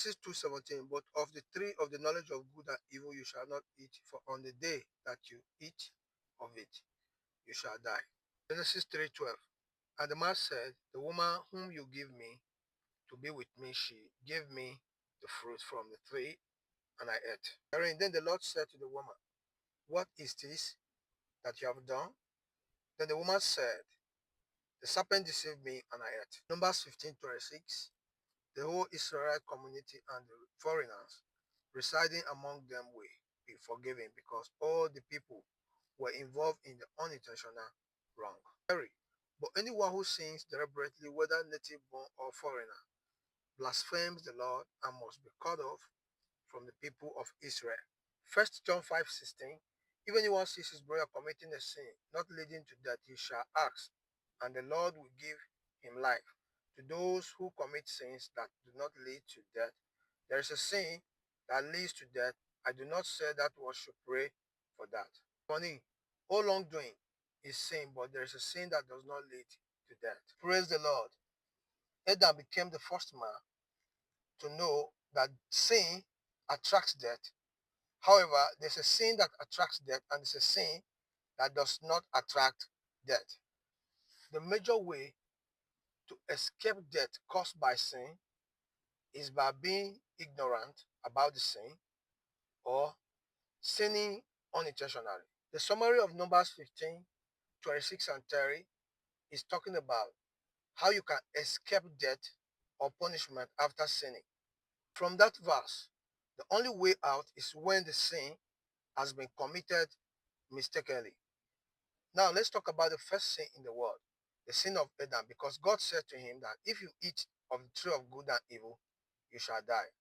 This is 2:17. But of the tree of the knowledge of good and evil you shall not eat, for on the day that you eat of it, you shall die. Genesis 3:12. And the man said, the woman whom you give me to be with me, she gave me the fruit from the tree, and I ate. Then the Lord said to the woman, what is this that you have done? Then the woman said, the serpent deceived me, and I ate. Numbers 15:26. The whole Israelite community and the foreigners residing among them will be forgiven because all the people were involved in the unintentional wrong. But anyone who sins deliberately, whether native born or foreigner, blasphemes the Lord and must be cut off from the people of Israel. 1 John 5:16. If anyone sees his brother committing a sin not leading to death, he shall ask, and the Lord will give him life. To those who commit sins that do not lead to death, there is a sin that leads to death. I do not say that one should pray for that. Money, all wrongdoing is sin, but there is a sin that does not lead to death. Praise the Lord. Adam became the first man to know that sin attracts death. However, there's a sin that attracts death and there's a sin that does not attract death. The major way to escape death caused by sin is by being ignorant about the sin or sinning unintentionally. The summary of Numbers 15:26 and 30 is talking about how you can escape death or punishment after sinning. From that verse, the only way out is when the sin has been committed mistakenly. Now let's talk about the first sin in the world, the sin of Adam, because God said to him that if you eat of the tree of good and evil, you shall die.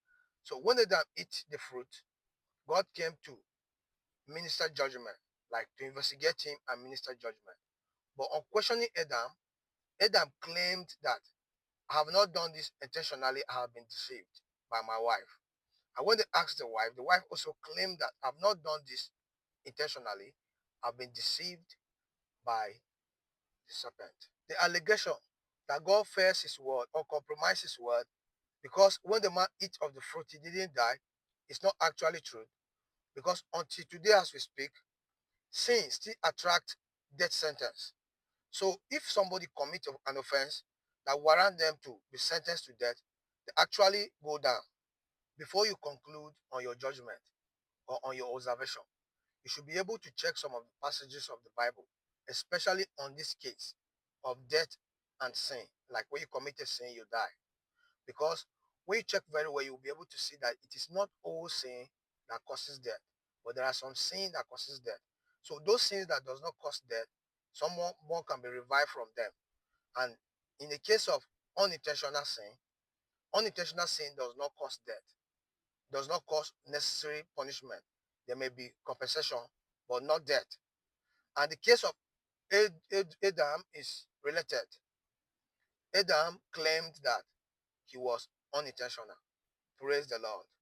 So when Adam ate the fruit, God came to minister judgment, like to investigate him and minister judgment. But on questioning Adam, Adam claimed that I have not done this intentionally, I have been deceived by my wife. And when they asked the wife also claimed that I have not done this intentionally, I've been deceived by the serpent. The allegation that God fails his word or compromised his word because when the man eat of the fruit, he didn't die, is not actually true. Because until today, as we speak, sin still attract death sentence. So if somebody commits an offense that warrant them to be sentenced to death, they actually go down. Before you conclude on your judgment or on your observation, you should be able to check some of the passages of the Bible, especially on this case of death and sin. Like when you commit a sin, you die. Because when you check very well, you'll be able to see that it is not all sin that causes death, but there are some sin that causes death. So those sins that does not cause death, someone more can be revived from them. And in the case of unintentional sin does not cause death, does not cause necessary punishment. There may be compensation, but not death. And the case of Adam is related. Adam claimed that he was unintentional. Praise the Lord.